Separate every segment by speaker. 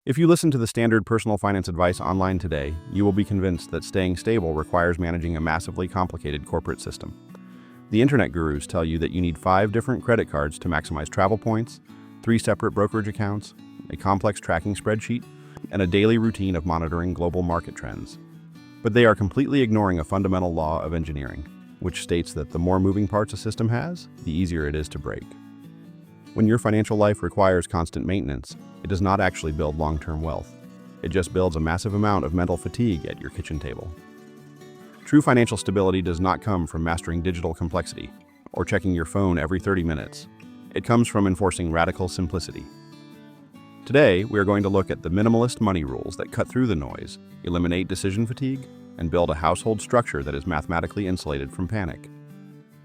Speaker 1: If you listen to the standard personal finance advice online today, you will be convinced that staying stable requires managing a massively complicated corporate system. The internet gurus tell you that you need 5 different credit cards to maximize travel points, 3 separate brokerage accounts, a complex tracking spreadsheet, and a daily routine of monitoring global market trends. But they are completely ignoring a fundamental law of engineering, which states that the more moving parts a system has, the easier it is to break. When your financial life requires constant maintenance, it does not actually build long-term wealth. It just builds a massive amount of mental fatigue at your kitchen table. True financial stability does not come from mastering digital complexity or checking your phone every 30 minutes. It comes from enforcing radical simplicity. Today, we are going to look at the minimalist money rules that cut through the noise, eliminate decision fatigue, and build a household structure that is mathematically insulated from panic.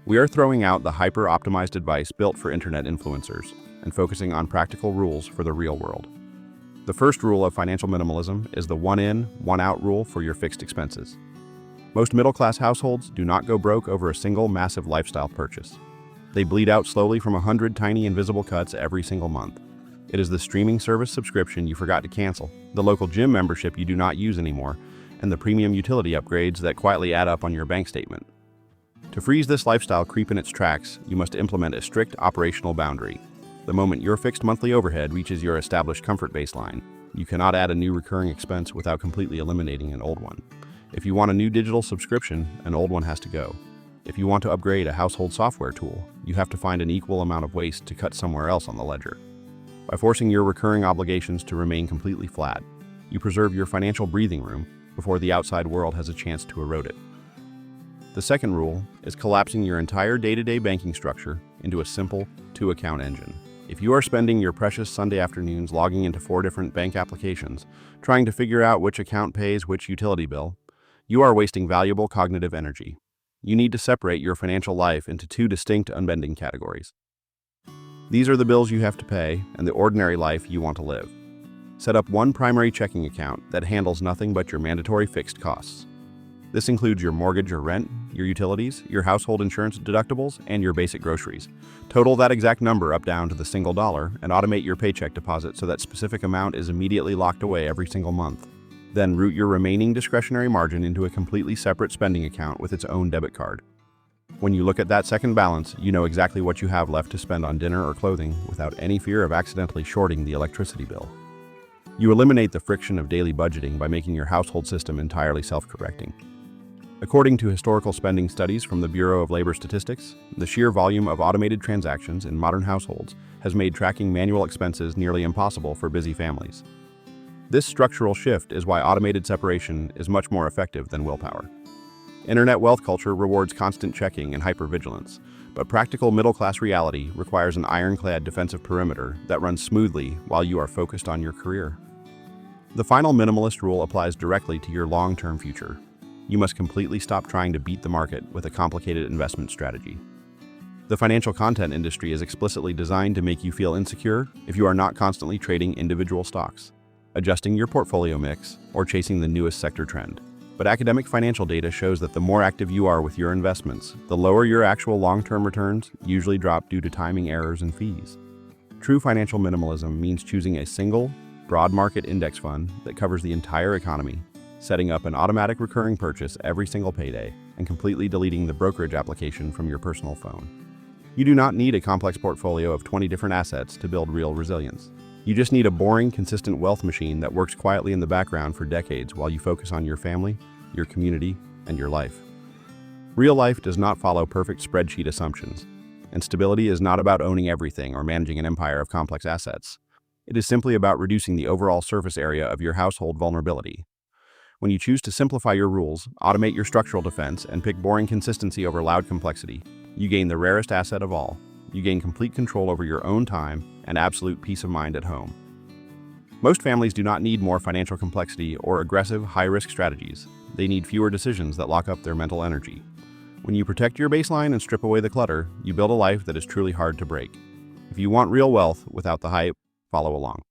Speaker 1: We are throwing out the hyper-optimized advice built for internet influencers and focusing on practical rules for the real world. The first rule of financial minimalism is the one-in, one-out rule for your fixed expenses. Most middle-class households do not go broke over a single massive lifestyle purchase. They bleed out slowly from 100 tiny invisible cuts every single month. It is the streaming service subscription you forgot to cancel, the local gym membership you do not use anymore, and the premium utility upgrades that quietly add up on your bank statement. To freeze this lifestyle creep in its tracks, you must implement a strict operational boundary. The moment your fixed monthly overhead reaches your established comfort baseline, you cannot add a new recurring expense without completely eliminating an old one. If you want a new digital subscription, an old one has to go. If you want to upgrade a household software tool, you have to find an equal amount of waste to cut somewhere else on the ledger. By forcing your recurring obligations to remain completely flat, you preserve your financial breathing room before the outside world has a chance to erode it. The second rule is collapsing your entire day-to-day banking structure into a simple 2-account engine. If you are spending your precious Sunday afternoons logging into 4 different bank applications, trying to figure out which account pays which utility bill, you are wasting valuable cognitive energy. You need to separate your financial life into 2 distinct unbending categories. These are the bills you have to pay and the ordinary life you want to live. Set up one primary checking account that handles nothing but your mandatory fixed costs. This includes your mortgage or rent, your utilities, your household insurance deductibles, and your basic groceries. Total that exact number up down to the single dollar and automate your paycheck deposit so that specific amount is immediately locked away every single month. Then route your remaining discretionary margin into a completely separate spending account with its own debit card. When you look at that second balance, you know exactly what you have left to spend on dinner or clothing without any fear of accidentally shorting the electricity bill. You eliminate the friction of daily budgeting by making your household system entirely self-correcting. According to historical spending studies from the Bureau of Labor Statistics, the sheer volume of automated transactions in modern households has made tracking manual expenses nearly impossible for busy families. This structural shift is why automated separation is much more effective than willpower. Internet wealth culture rewards constant checking and hypervigilance, but practical middle-class reality requires an ironclad defensive perimeter that runs smoothly while you are focused on your career. The final minimalist rule applies directly to your long-term future. You must completely stop trying to beat the market with a complicated investment strategy. The financial content industry is explicitly designed to make you feel insecure if you are not constantly trading individual stocks, adjusting your portfolio mix, or chasing the newest sector trend. But academic financial data shows that the more active you are with your investments, the lower your actual long-term returns usually drop due to timing errors and fees. True financial minimalism means choosing a single, broad market index fund that covers the entire economy, setting up an automatic recurring purchase every single payday, and completely deleting the brokerage application from your personal phone. You do not need a complex portfolio of 20 different assets to build real resilience. You just need a boring, consistent wealth machine that works quietly in the background for decades while you focus on your family, your community, and your life. Real life does not follow perfect spreadsheet assumptions, and stability is not about owning everything or managing an empire of complex assets. It is simply about reducing the overall surface area of your household vulnerability. When you choose to simplify your rules, automate your structural defense, and pick boring consistency over loud complexity, you gain the rarest asset of all. You gain complete control over your own time and absolute peace of mind at home. Most families do not need more financial complexity or aggressive, high-risk strategies. They need fewer decisions that lock up their mental energy. When you protect your baseline and strip away the clutter, you build a life that is truly hard to break. If you want real wealth without the hype, follow along.